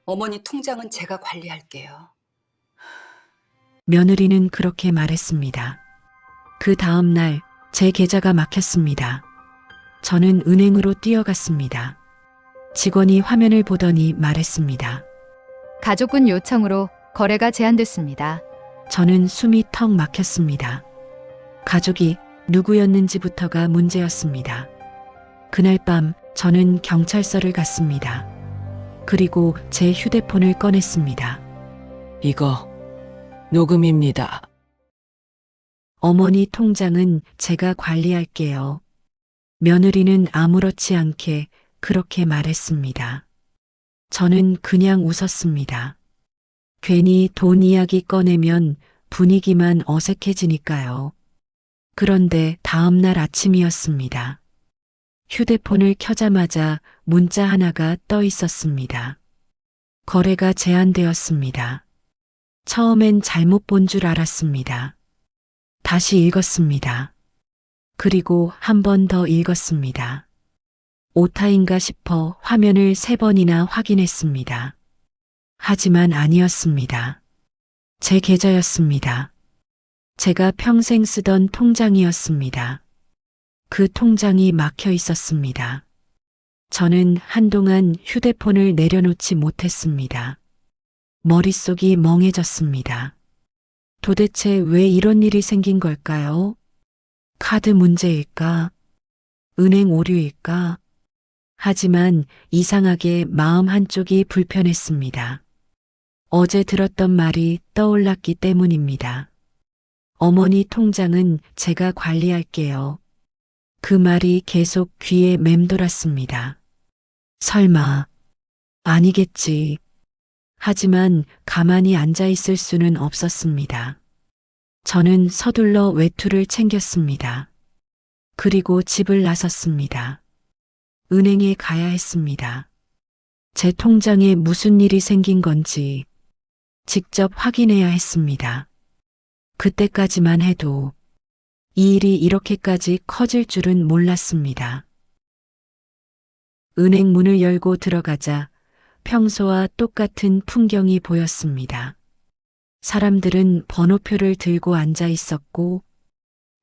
어머니 통장은 제가 관리할게요. 며느리는 그렇게 말했습니다. 그 다음 날 제 계좌가 막혔습니다. 저는 은행으로 뛰어갔습니다. 직원이 화면을 보더니 말했습니다. 가족분 요청으로 거래가 제한됐습니다. 저는 숨이 턱 막혔습니다. 가족이 누구였는지부터가 문제였습니다. 그날 밤 저는 경찰서를 갔습니다. 그리고 제 휴대폰을 꺼냈습니다. 이거 녹음입니다. 어머니 통장은 제가 관리할게요. 며느리는 아무렇지 않게 그렇게 말했습니다. 저는 그냥 웃었습니다. 괜히 돈 이야기 꺼내면 분위기만 어색해지니까요. 그런데 다음 날 아침이었습니다. 휴대폰을 켜자마자 문자 하나가 떠 있었습니다. 거래가 제한되었습니다. 처음엔 잘못 본 줄 알았습니다. 다시 읽었습니다. 그리고 한 번 더 읽었습니다. 오타인가 싶어 화면을 3번이나 확인했습니다. 하지만 아니었습니다. 제 계좌였습니다. 제가 평생 쓰던 통장이었습니다. 그 통장이 막혀 있었습니다. 저는 한동안 휴대폰을 내려놓지 못했습니다. 머릿속이 멍해졌습니다. 도대체 왜 이런 일이 생긴 걸까요? 카드 문제일까? 은행 오류일까? 하지만 이상하게 마음 한쪽이 불편했습니다. 어제 들었던 말이 떠올랐기 때문입니다. 어머니 통장은 제가 관리할게요. 그 말이 계속 귀에 맴돌았습니다. 설마, 아니겠지. 하지만 가만히 앉아 있을 수는 없었습니다. 저는 서둘러 외투를 챙겼습니다. 그리고 집을 나섰습니다. 은행에 가야 했습니다. 제 통장에 무슨 일이 생긴 건지 직접 확인해야 했습니다. 그때까지만 해도 이 일이 이렇게까지 커질 줄은 몰랐습니다. 은행 문을 열고 들어가자 평소와 똑같은 풍경이 보였습니다. 사람들은 번호표를 들고 앉아 있었고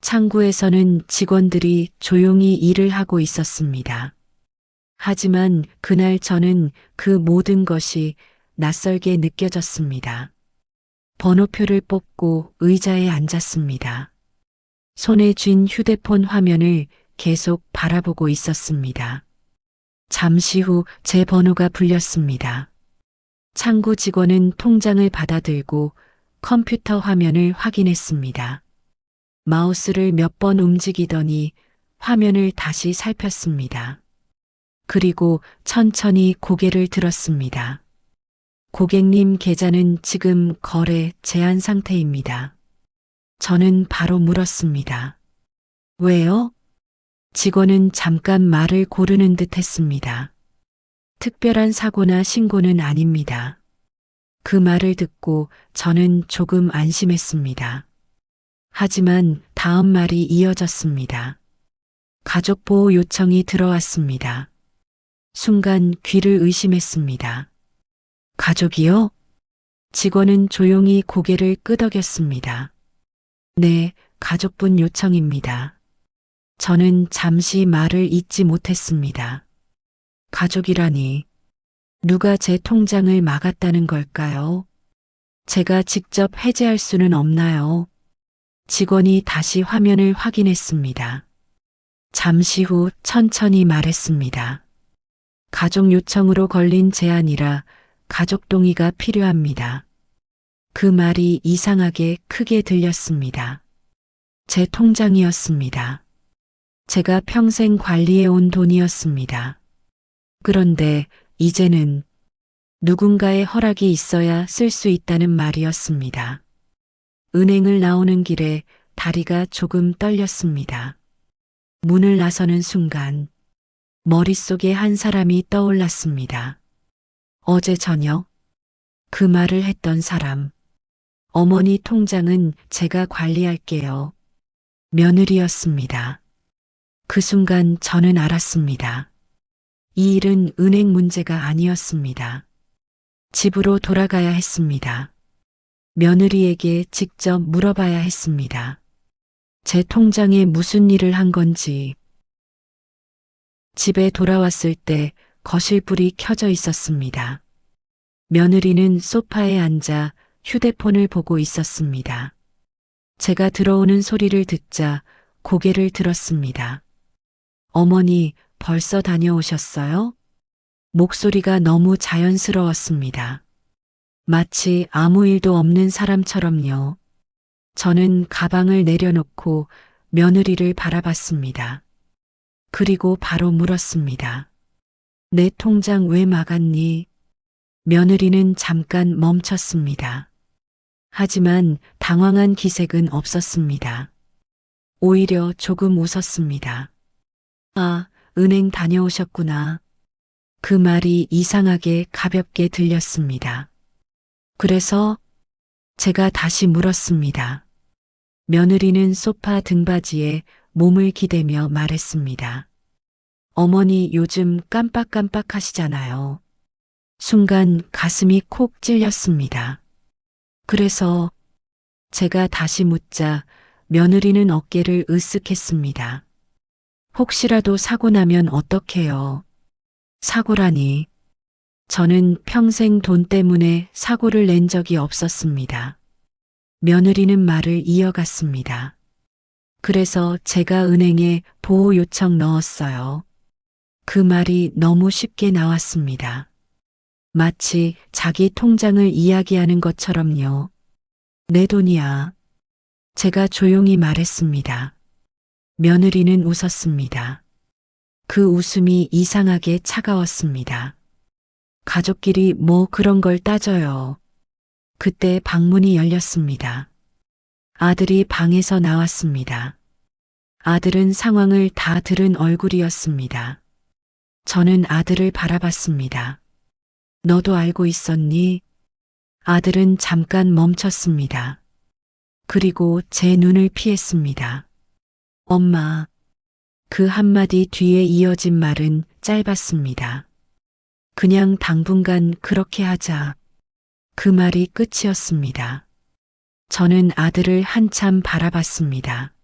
창구에서는 직원들이 조용히 일을 하고 있었습니다. 하지만 그날 저는 그 모든 것이 낯설게 느껴졌습니다. 번호표를 뽑고 의자에 앉았습니다. 손에 쥔 휴대폰 화면을 계속 바라보고 있었습니다. 잠시 후 제 번호가 불렸습니다. 창구 직원은 통장을 받아들고 컴퓨터 화면을 확인했습니다. 마우스를 몇 번 움직이더니 화면을 다시 살폈습니다. 그리고 천천히 고개를 들었습니다. 고객님 계좌는 지금 거래 제한 상태입니다. 저는 바로 물었습니다. 왜요? 직원은 잠깐 말을 고르는 듯 했습니다. 특별한 사고나 신고는 아닙니다. 그 말을 듣고 저는 조금 안심했습니다. 하지만 다음 말이 이어졌습니다. 가족보호 요청이 들어왔습니다. 순간 귀를 의심했습니다. 가족이요? 직원은 조용히 고개를 끄덕였습니다. 네, 가족분 요청입니다. 저는 잠시 말을 잇지 못했습니다. 가족이라니, 누가 제 통장을 막았다는 걸까요? 제가 직접 해제할 수는 없나요? 직원이 다시 화면을 확인했습니다. 잠시 후 천천히 말했습니다. 가족 요청으로 걸린 제안이라 가족 동의가 필요합니다. 그 말이 이상하게 크게 들렸습니다. 제 통장이었습니다. 제가 평생 관리해온 돈이었습니다. 그런데 이제는 누군가의 허락이 있어야 쓸 수 있다는 말이었습니다. 은행을 나오는 길에 다리가 조금 떨렸습니다. 문을 나서는 순간 머릿속에 한 사람이 떠올랐습니다. 어제 저녁 그 말을 했던 사람. 어머니 통장은 제가 관리할게요. 며느리였습니다. 그 순간 저는 알았습니다. 이 일은 은행 문제가 아니었습니다. 집으로 돌아가야 했습니다. 며느리에게 직접 물어봐야 했습니다. 제 통장에 무슨 일을 한 건지. 집에 돌아왔을 때 거실 불이 켜져 있었습니다. 며느리는 소파에 앉아 휴대폰을 보고 있었습니다. 제가 들어오는 소리를 듣자 고개를 들었습니다. 어머니, 벌써 다녀오셨어요? 목소리가 너무 자연스러웠습니다. 마치 아무 일도 없는 사람처럼요. 저는 가방을 내려놓고 며느리를 바라봤습니다. 그리고 바로 물었습니다. 내 통장 왜 막았니? 며느리는 잠깐 멈췄습니다. 하지만 당황한 기색은 없었습니다. 오히려 조금 웃었습니다. 아, 은행 다녀오셨구나. 그 말이 이상하게 가볍게 들렸습니다. 그래서 제가 다시 물었습니다. 며느리는 소파 등받이에 몸을 기대며 말했습니다. 어머니 요즘 깜빡깜빡 하시잖아요. 순간 가슴이 콕 찔렸습니다. 그래서 제가 다시 묻자 며느리는 어깨를 으쓱했습니다. 혹시라도 사고 나면 어떡해요? 사고라니. 저는 평생 돈 때문에 사고를 낸 적이 없었습니다. 며느리는 말을 이어갔습니다. 그래서 제가 은행에 보호 요청 넣었어요. 그 말이 너무 쉽게 나왔습니다. 마치 자기 통장을 이야기하는 것처럼요. 내 돈이야. 제가 조용히 말했습니다. 며느리는 웃었습니다. 그 웃음이 이상하게 차가웠습니다. 가족끼리 뭐 그런 걸 따져요. 그때 방문이 열렸습니다. 아들이 방에서 나왔습니다. 아들은 상황을 다 들은 얼굴이었습니다. 저는 아들을 바라봤습니다. 너도 알고 있었니? 아들은 잠깐 멈췄습니다. 그리고 제 눈을 피했습니다. 엄마. 그 한마디 뒤에 이어진 말은 짧았습니다. 그냥 당분간 그렇게 하자. 그 말이 끝이었습니다. 저는 아들을 한참 바라봤습니다.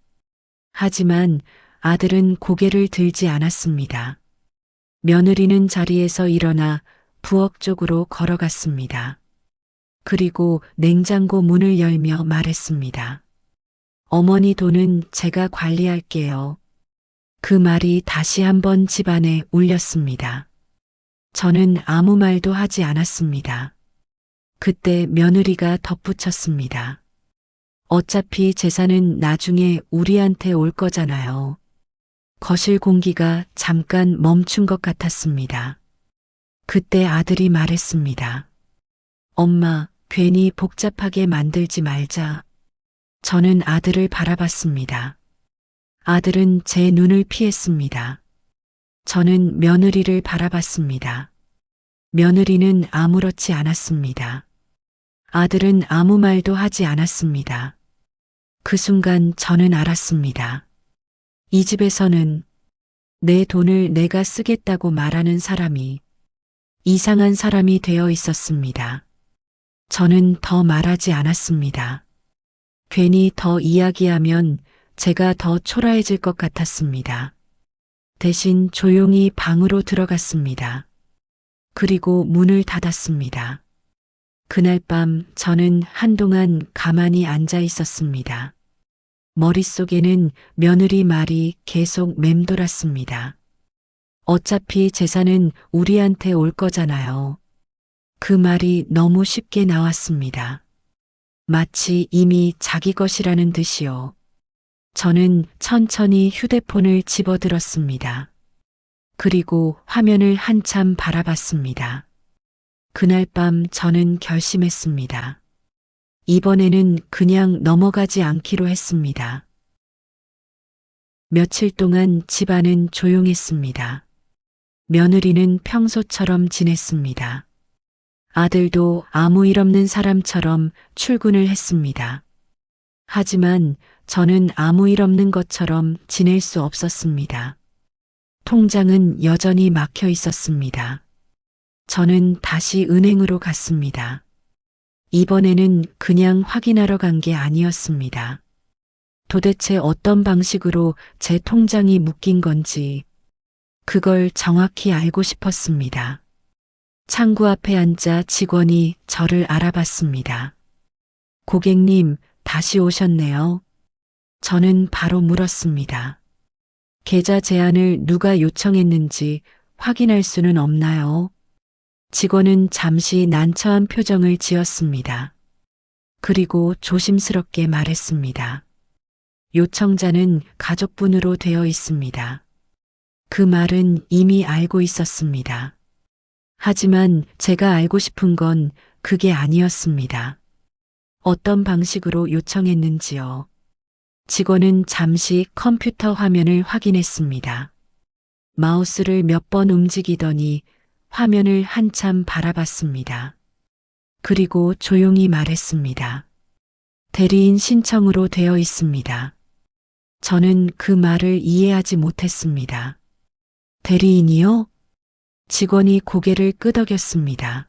하지만 아들은 고개를 들지 않았습니다. 며느리는 자리에서 일어나 부엌 쪽으로 걸어갔습니다. 그리고 냉장고 문을 열며 말했습니다. 어머니 돈은 제가 관리할게요. 그 말이 다시 한번 집안에 울렸습니다. 저는 아무 말도 하지 않았습니다. 그때 며느리가 덧붙였습니다. 어차피 재산은 나중에 우리한테 올 거잖아요. 거실 공기가 잠깐 멈춘 것 같았습니다. 그때 아들이 말했습니다. 엄마, 괜히 복잡하게 만들지 말자. 저는 아들을 바라봤습니다. 아들은 제 눈을 피했습니다. 저는 며느리를 바라봤습니다. 며느리는 아무렇지 않았습니다. 아들은 아무 말도 하지 않았습니다. 그 순간 저는 알았습니다. 이 집에서는 내 돈을 내가 쓰겠다고 말하는 사람이 이상한 사람이 되어 있었습니다. 저는 더 말하지 않았습니다. 괜히 더 이야기하면 제가 더 초라해질 것 같았습니다. 대신 조용히 방으로 들어갔습니다. 그리고 문을 닫았습니다. 그날 밤 저는 한동안 가만히 앉아 있었습니다. 머릿속에는 며느리 말이 계속 맴돌았습니다. 어차피 재산은 우리한테 올 거잖아요. 그 말이 너무 쉽게 나왔습니다. 마치 이미 자기 것이라는 듯이요. 저는 천천히 휴대폰을 집어들었습니다. 그리고 화면을 한참 바라봤습니다. 그날 밤 저는 결심했습니다. 이번에는 그냥 넘어가지 않기로 했습니다. 며칠 동안 집안은 조용했습니다. 며느리는 평소처럼 지냈습니다. 아들도 아무 일 없는 사람처럼 출근을 했습니다. 하지만 저는 아무 일 없는 것처럼 지낼 수 없었습니다. 통장은 여전히 막혀 있었습니다. 저는 다시 은행으로 갔습니다. 이번에는 그냥 확인하러 간 게 아니었습니다. 도대체 어떤 방식으로 제 통장이 묶인 건지 그걸 정확히 알고 싶었습니다. 창구 앞에 앉아 직원이 저를 알아봤습니다. 고객님, 다시 오셨네요. 저는 바로 물었습니다. 계좌 제한을 누가 요청했는지 확인할 수는 없나요? 직원은 잠시 난처한 표정을 지었습니다. 그리고 조심스럽게 말했습니다. 요청자는 가족분으로 되어 있습니다. 그 말은 이미 알고 있었습니다. 하지만 제가 알고 싶은 건 그게 아니었습니다. 어떤 방식으로 요청했는지요. 직원은 잠시 컴퓨터 화면을 확인했습니다. 마우스를 몇 번 움직이더니 화면을 한참 바라봤습니다. 그리고 조용히 말했습니다. 대리인 신청으로 되어 있습니다. 저는 그 말을 이해하지 못했습니다. 대리인이요? 직원이 고개를 끄덕였습니다.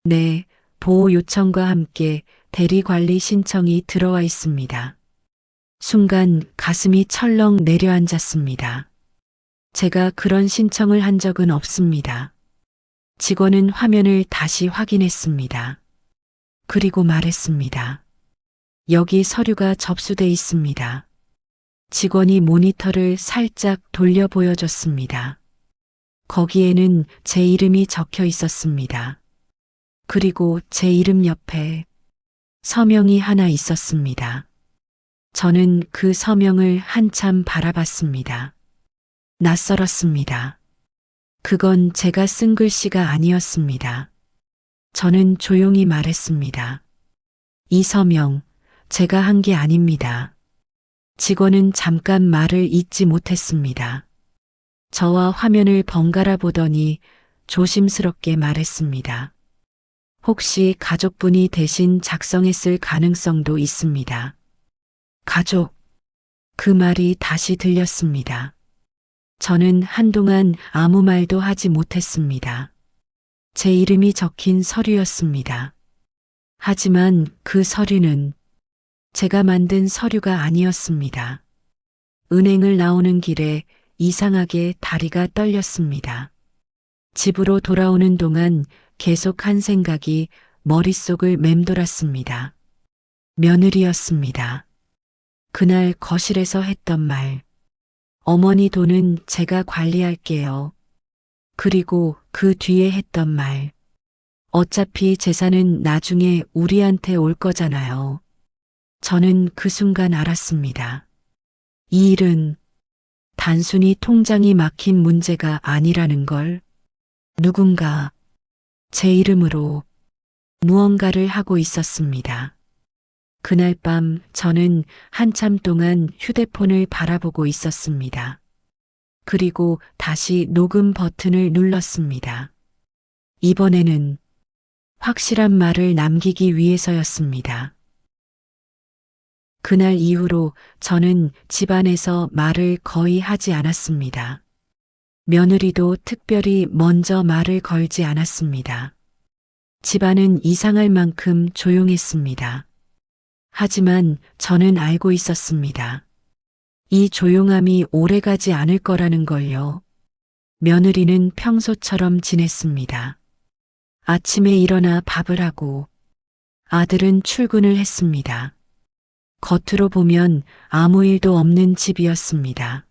네, 보호 요청과 함께 대리 관리 신청이 들어와 있습니다. 순간 가슴이 철렁 내려앉았습니다. 제가 그런 신청을 한 적은 없습니다. 직원은 화면을 다시 확인했습니다. 그리고 말했습니다. 여기 서류가 접수돼 있습니다. 직원이 모니터를 살짝 돌려 보여줬습니다. 거기에는 제 이름이 적혀 있었습니다. 그리고 제 이름 옆에 서명이 하나 있었습니다. 저는 그 서명을 한참 바라봤습니다. 낯설었습니다. 그건 제가 쓴 글씨가 아니었습니다. 저는 조용히 말했습니다. 이 서명, 제가 한 게 아닙니다. 직원은 잠깐 말을 잇지 못했습니다. 저와 화면을 번갈아 보더니 조심스럽게 말했습니다. 혹시 가족분이 대신 작성했을 가능성도 있습니다. 가족. 그 말이 다시 들렸습니다. 저는 한동안 아무 말도 하지 못했습니다. 제 이름이 적힌 서류였습니다. 하지만 그 서류는 제가 만든 서류가 아니었습니다. 은행을 나오는 길에 이상하게 다리가 떨렸습니다. 집으로 돌아오는 동안 계속 한 생각이 머릿속을 맴돌았습니다. 며느리였습니다. 그날 거실에서 했던 말. 어머니 돈은 제가 관리할게요. 그리고 그 뒤에 했던 말. 어차피 재산은 나중에 우리한테 올 거잖아요. 저는 그 순간 알았습니다. 이 일은 단순히 통장이 막힌 문제가 아니라는 걸. 누군가 제 이름으로 무언가를 하고 있었습니다. 그날 밤 저는 한참 동안 휴대폰을 바라보고 있었습니다. 그리고 다시 녹음 버튼을 눌렀습니다. 이번에는 확실한 말을 남기기 위해서였습니다. 그날 이후로 저는 집안에서 말을 거의 하지 않았습니다. 며느리도 특별히 먼저 말을 걸지 않았습니다. 집안은 이상할 만큼 조용했습니다. 하지만 저는 알고 있었습니다. 이 조용함이 오래가지 않을 거라는 걸요. 며느리는 평소처럼 지냈습니다. 아침에 일어나 밥을 하고 아들은 출근을 했습니다. 겉으로 보면 아무 일도 없는 집이었습니다.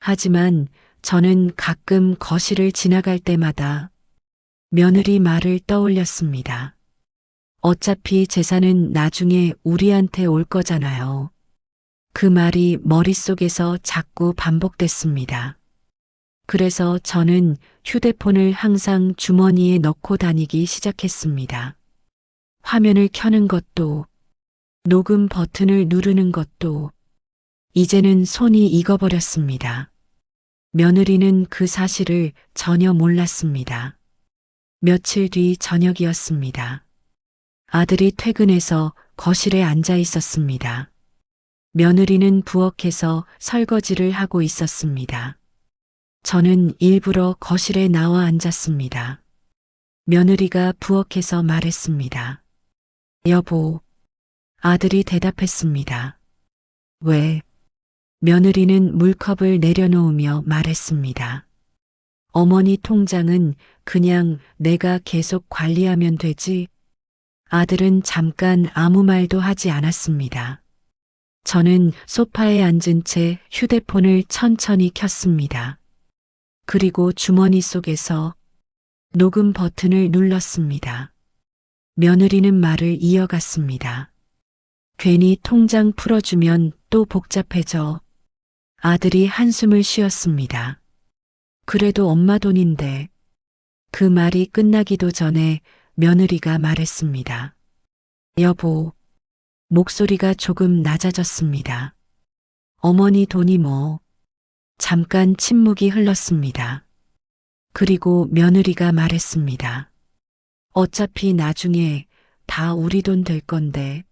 하지만 저는 가끔 거실을 지나갈 때마다 며느리 말을 떠올렸습니다. 어차피 재산은 나중에 우리한테 올 거잖아요. 그 말이 머릿속에서 자꾸 반복됐습니다. 그래서 저는 휴대폰을 항상 주머니에 넣고 다니기 시작했습니다. 화면을 켜는 것도, 녹음 버튼을 누르는 것도, 이제는 손이 익어버렸습니다. 며느리는 그 사실을 전혀 몰랐습니다. 며칠 뒤 저녁이었습니다. 아들이 퇴근해서 거실에 앉아 있었습니다. 며느리는 부엌에서 설거지를 하고 있었습니다. 저는 일부러 거실에 나와 앉았습니다. 며느리가 부엌에서 말했습니다. 여보, 아들이 대답했습니다. 왜? 며느리는 물컵을 내려놓으며 말했습니다. 어머니 통장은 그냥 내가 계속 관리하면 되지. 아들은 잠깐 아무 말도 하지 않았습니다. 저는 소파에 앉은 채 휴대폰을 천천히 켰습니다. 그리고 주머니 속에서 녹음 버튼을 눌렀습니다. 며느리는 말을 이어갔습니다. 괜히 통장 풀어주면 또 복잡해져. 아들이 한숨을 쉬었습니다. 그래도 엄마 돈인데. 그 말이 끝나기도 전에 며느리가 말했습니다. 여보, 목소리가 조금 낮아졌습니다. 어머니 돈이 뭐. 잠깐 침묵이 흘렀습니다. 그리고 며느리가 말했습니다. 어차피 나중에 다 우리 돈 될 건데.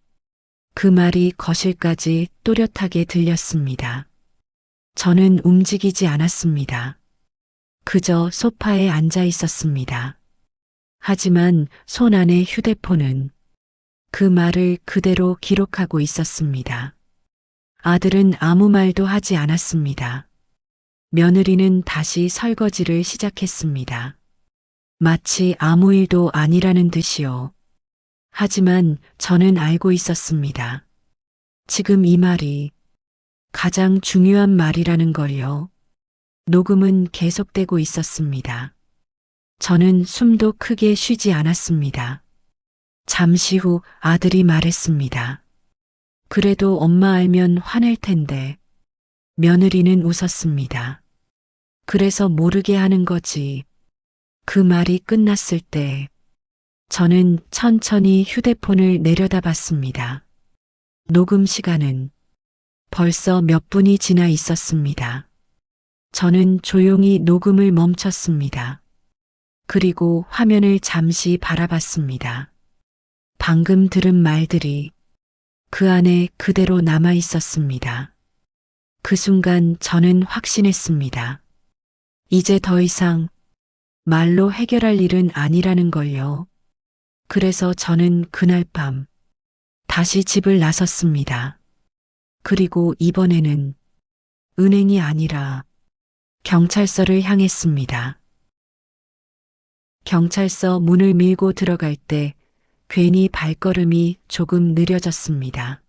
그 말이 거실까지 또렷하게 들렸습니다. 저는 움직이지 않았습니다. 그저 소파에 앉아 있었습니다. 하지만 손 안의 휴대폰은 그 말을 그대로 기록하고 있었습니다. 아들은 아무 말도 하지 않았습니다. 며느리는 다시 설거지를 시작했습니다. 마치 아무 일도 아니라는 듯이요. 하지만 저는 알고 있었습니다. 지금 이 말이 가장 중요한 말이라는 걸요. 녹음은 계속되고 있었습니다. 저는 숨도 크게 쉬지 않았습니다. 잠시 후 아들이 말했습니다. 그래도 엄마 알면 화낼 텐데. 며느리는 웃었습니다. 그래서 모르게 하는 거지. 그 말이 끝났을 때 저는 천천히 휴대폰을 내려다봤습니다. 녹음 시간은 벌써 몇 분이 지나 있었습니다. 저는 조용히 녹음을 멈췄습니다. 그리고 화면을 잠시 바라봤습니다. 방금 들은 말들이 그 안에 그대로 남아 있었습니다. 그 순간 저는 확신했습니다. 이제 더 이상 말로 해결할 일은 아니라는 걸요. 그래서 저는 그날 밤 다시 집을 나섰습니다. 그리고 이번에는 은행이 아니라 경찰서를 향했습니다. 경찰서 문을 밀고 들어갈 때 괜히 발걸음이 조금 느려졌습니다.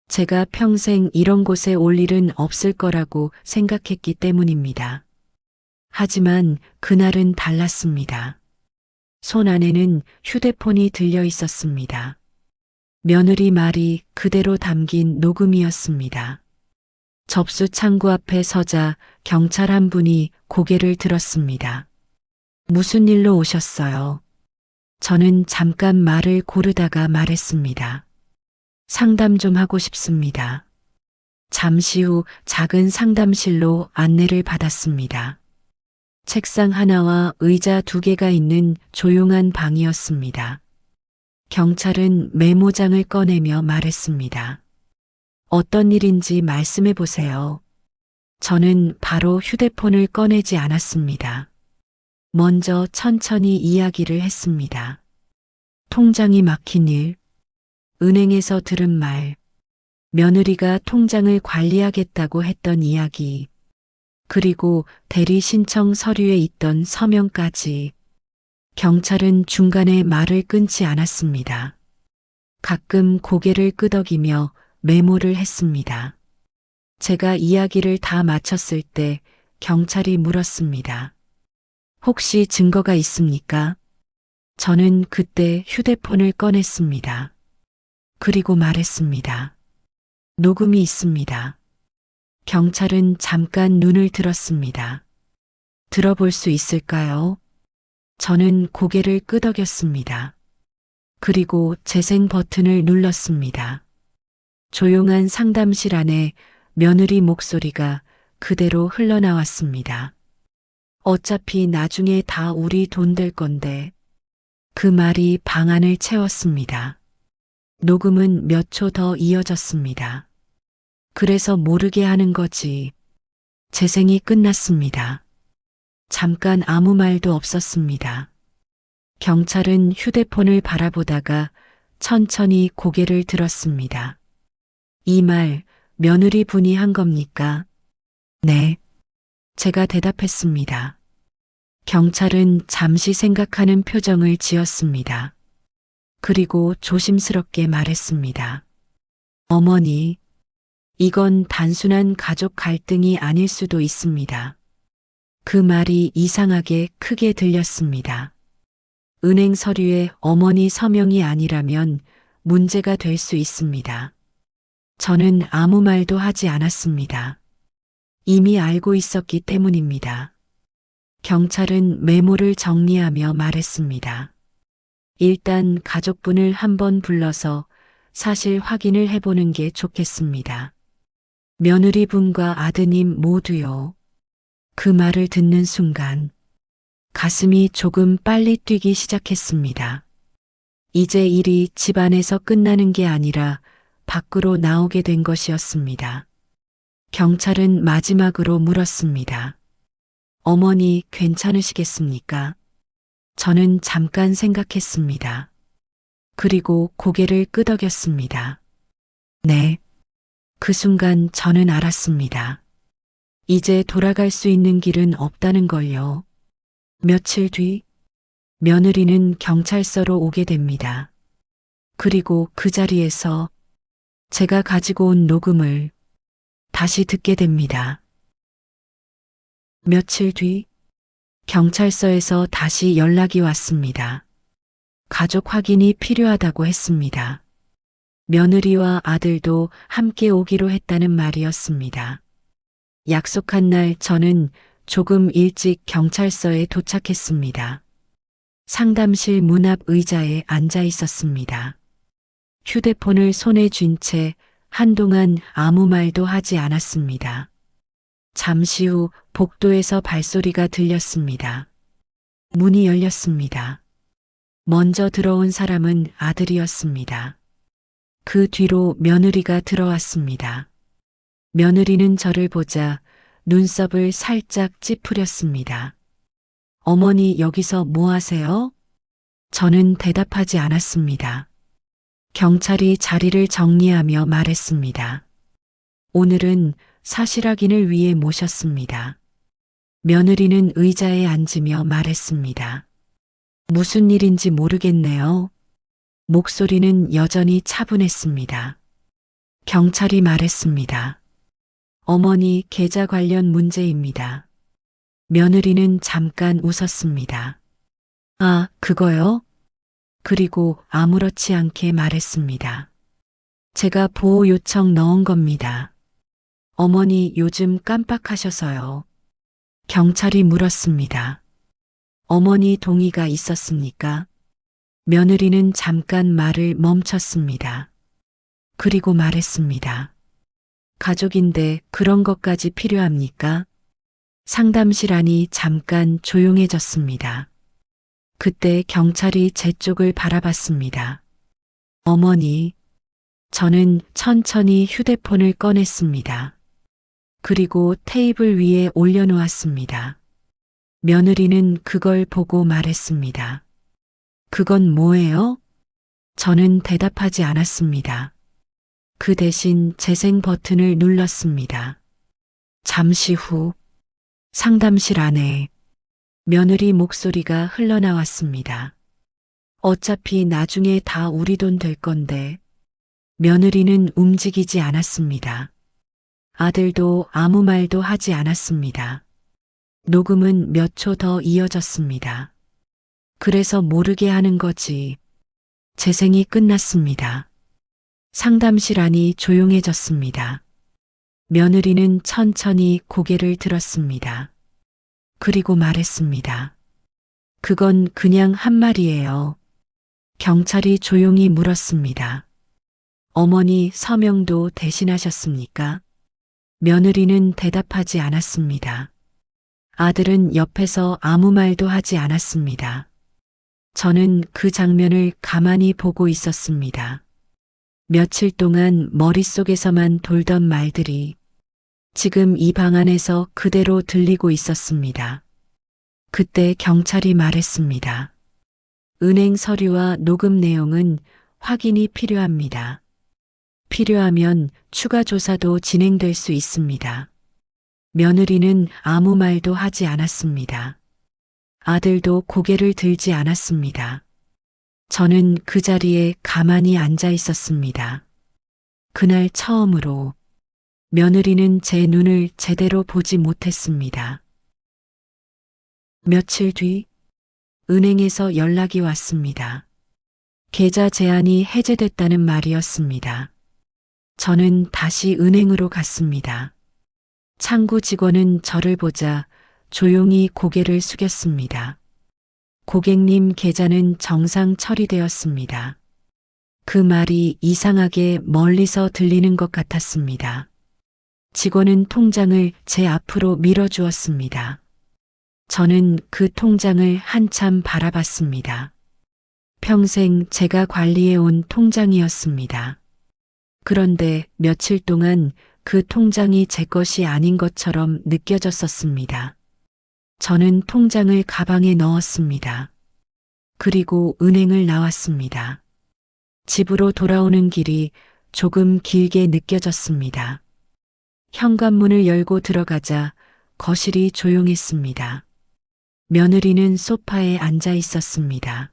제가 평생 이런 곳에 올 일은 없을 거라고 생각했기 때문입니다. 하지만 그날은 달랐습니다. 손 안에는 휴대폰이 들려 있었습니다. 며느리 말이 그대로 담긴 녹음이었습니다. 접수 창구 앞에 서자 경찰 한 분이 고개를 들었습니다. 무슨 일로 오셨어요? 저는 잠깐 말을 고르다가 말했습니다. 상담 좀 하고 싶습니다. 잠시 후 작은 상담실로 안내를 받았습니다. 책상 하나와 의자 2개가 있는 조용한 방이었습니다. 경찰은 메모장을 꺼내며 말했습니다. 어떤 일인지 말씀해 보세요. 저는 바로 휴대폰을 꺼내지 않았습니다. 먼저 천천히 이야기를 했습니다. 통장이 막힌 일, 은행에서 들은 말, 며느리가 통장을 관리하겠다고 했던 이야기, 그리고 대리 신청 서류에 있던 서명까지. 경찰은 중간에 말을 끊지 않았습니다. 가끔 고개를 끄덕이며 메모를 했습니다. 제가 이야기를 다 마쳤을 때 경찰이 물었습니다. 혹시 증거가 있습니까? 저는 그때 휴대폰을 꺼냈습니다. 그리고 말했습니다. 녹음이 있습니다. 경찰은 잠깐 눈을 들었습니다. 들어볼 수 있을까요? 저는 고개를 끄덕였습니다. 그리고 재생 버튼을 눌렀습니다. 조용한 상담실 안에 며느리 목소리가 그대로 흘러나왔습니다. 어차피 나중에 다 우리 돈 될 건데. 그 말이 방 안을 채웠습니다. 녹음은 몇 초 더 이어졌습니다. 그래서 모르게 하는 거지. 재생이 끝났습니다. 잠깐 아무 말도 없었습니다. 경찰은 휴대폰을 바라보다가 천천히 고개를 들었습니다. 이 말 며느리 분이 한 겁니까? 네. 제가 대답했습니다. 경찰은 잠시 생각하는 표정을 지었습니다. 그리고 조심스럽게 말했습니다. 어머니, 이건 단순한 가족 갈등이 아닐 수도 있습니다. 그 말이 이상하게 크게 들렸습니다. 은행 서류에 어머니 서명이 아니라면 문제가 될 수 있습니다. 저는 아무 말도 하지 않았습니다. 이미 알고 있었기 때문입니다. 경찰은 메모를 정리하며 말했습니다. 일단 가족분을 한번 불러서 사실 확인을 해보는 게 좋겠습니다. 며느리분과 아드님 모두요. 그 말을 듣는 순간 가슴이 조금 빨리 뛰기 시작했습니다. 이제 일이 집안에서 끝나는 게 아니라 밖으로 나오게 된 것이었습니다. 경찰은 마지막으로 물었습니다. 어머니 괜찮으시겠습니까? 저는 잠깐 생각했습니다. 그리고 고개를 끄덕였습니다. 네. 그 순간 저는 알았습니다. 이제 돌아갈 수 있는 길은 없다는 걸요. 며칠 뒤 며느리는 경찰서로 오게 됩니다. 그리고 그 자리에서 제가 가지고 온 녹음을 다시 듣게 됩니다. 며칠 뒤 경찰서에서 다시 연락이 왔습니다. 가족 확인이 필요하다고 했습니다. 며느리와 아들도 함께 오기로 했다는 말이었습니다. 약속한 날 저는 조금 일찍 경찰서에 도착했습니다. 상담실 문 앞 의자에 앉아 있었습니다. 휴대폰을 손에 쥔 채 한동안 아무 말도 하지 않았습니다. 잠시 후 복도에서 발소리가 들렸습니다. 문이 열렸습니다. 먼저 들어온 사람은 아들이었습니다. 그 뒤로 며느리가 들어왔습니다. 며느리는 저를 보자 눈썹을 살짝 찌푸렸습니다. 어머니 여기서 뭐 하세요? 저는 대답하지 않았습니다. 경찰이 자리를 정리하며 말했습니다. 오늘은 사실 확인을 위해 모셨습니다. 며느리는 의자에 앉으며 말했습니다. 무슨 일인지 모르겠네요. 목소리는 여전히 차분했습니다. 경찰이 말했습니다. 어머니 계좌 관련 문제입니다. 며느리는 잠깐 웃었습니다. 아, 그거요? 그리고 아무렇지 않게 말했습니다. 제가 보호 요청 넣은 겁니다. 어머니 요즘 깜빡하셔서요. 경찰이 물었습니다. 어머니 동의가 있었습니까? 며느리는 잠깐 말을 멈췄습니다. 그리고 말했습니다. 가족인데 그런 것까지 필요합니까? 상담실 안이 잠깐 조용해졌습니다. 그때 경찰이 제 쪽을 바라봤습니다. 어머니, 저는 천천히 휴대폰을 꺼냈습니다. 그리고 테이블 위에 올려놓았습니다. 며느리는 그걸 보고 말했습니다. 그건 뭐예요? 저는 대답하지 않았습니다. 그 대신 재생 버튼을 눌렀습니다. 잠시 후 상담실 안에 며느리 목소리가 흘러나왔습니다. 어차피 나중에 다 우리 돈 될 건데. 며느리는 움직이지 않았습니다. 아들도 아무 말도 하지 않았습니다. 녹음은 몇 초 더 이어졌습니다. 그래서 모르게 하는 거지. 재생이 끝났습니다. 상담실 안이 조용해졌습니다. 며느리는 천천히 고개를 들었습니다. 그리고 말했습니다. 그건 그냥 한 말이에요. 경찰이 조용히 물었습니다. 어머니 서명도 대신하셨습니까? 며느리는 대답하지 않았습니다. 아들은 옆에서 아무 말도 하지 않았습니다. 저는 그 장면을 가만히 보고 있었습니다. 며칠 동안 머릿속에서만 돌던 말들이 지금 이 방 안에서 그대로 들리고 있었습니다. 그때 경찰이 말했습니다. 은행 서류와 녹음 내용은 확인이 필요합니다. 필요하면 추가 조사도 진행될 수 있습니다. 며느리는 아무 말도 하지 않았습니다. 아들도 고개를 들지 않았습니다. 저는 그 자리에 가만히 앉아 있었습니다. 그날 처음으로 며느리는 제 눈을 제대로 보지 못했습니다. 며칠 뒤 은행에서 연락이 왔습니다. 계좌 제한이 해제됐다는 말이었습니다. 저는 다시 은행으로 갔습니다. 창구 직원은 저를 보자 조용히 고개를 숙였습니다. 고객님 계좌는 정상 처리되었습니다. 그 말이 이상하게 멀리서 들리는 것 같았습니다. 직원은 통장을 제 앞으로 밀어주었습니다. 저는 그 통장을 한참 바라봤습니다. 평생 제가 관리해온 통장이었습니다. 그런데 며칠 동안 그 통장이 제 것이 아닌 것처럼 느껴졌었습니다. 저는 통장을 가방에 넣었습니다. 그리고 은행을 나왔습니다. 집으로 돌아오는 길이 조금 길게 느껴졌습니다. 현관문을 열고 들어가자 거실이 조용했습니다. 며느리는 소파에 앉아 있었습니다.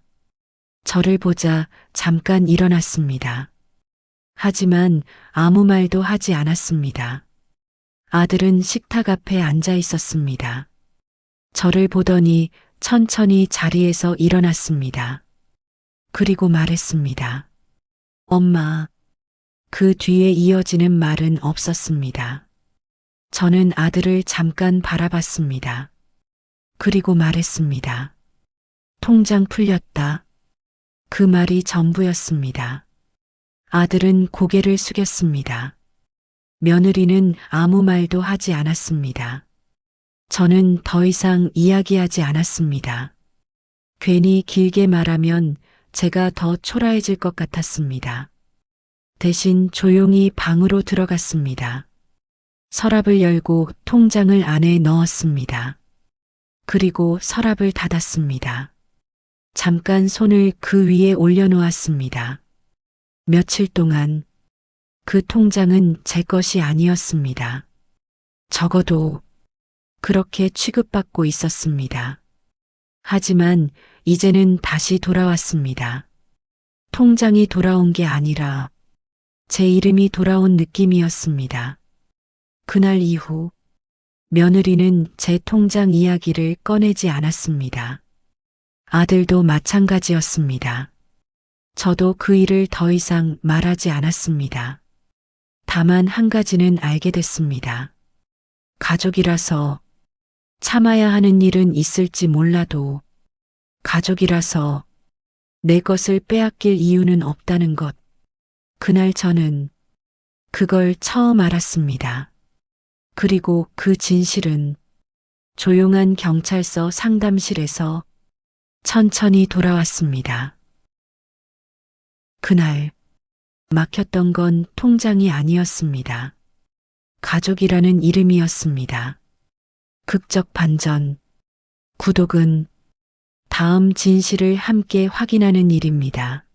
저를 보자 잠깐 일어났습니다. 하지만 아무 말도 하지 않았습니다. 아들은 식탁 앞에 앉아 있었습니다. 저를 보더니 천천히 자리에서 일어났습니다. 그리고 말했습니다. 엄마. 그 뒤에 이어지는 말은 없었습니다. 저는 아들을 잠깐 바라봤습니다. 그리고 말했습니다. 통장 풀렸다. 그 말이 전부였습니다. 아들은 고개를 숙였습니다. 며느리는 아무 말도 하지 않았습니다. 저는 더 이상 이야기하지 않았습니다. 괜히 길게 말하면 제가 더 초라해질 것 같았습니다. 대신 조용히 방으로 들어갔습니다. 서랍을 열고 통장을 안에 넣었습니다. 그리고 서랍을 닫았습니다. 잠깐 손을 그 위에 올려놓았습니다. 며칠 동안 그 통장은 제 것이 아니었습니다. 적어도 그렇게 취급받고 있었습니다. 하지만 이제는 다시 돌아왔습니다. 통장이 돌아온 게 아니라 제 이름이 돌아온 느낌이었습니다. 그날 이후 며느리는 제 통장 이야기를 꺼내지 않았습니다. 아들도 마찬가지였습니다. 저도 그 일을 더 이상 말하지 않았습니다. 다만 한 가지는 알게 됐습니다. 가족이라서 참아야 하는 일은 있을지 몰라도 가족이라서 내 것을 빼앗길 이유는 없다는 것. 그날 저는 그걸 처음 알았습니다. 그리고 그 진실은 조용한 경찰서 상담실에서 천천히 돌아왔습니다. 그날 막혔던 건 통장이 아니었습니다. 가족이라는 이름이었습니다. 극적 반전. 구독은 다음 진실을 함께 확인하는 일입니다.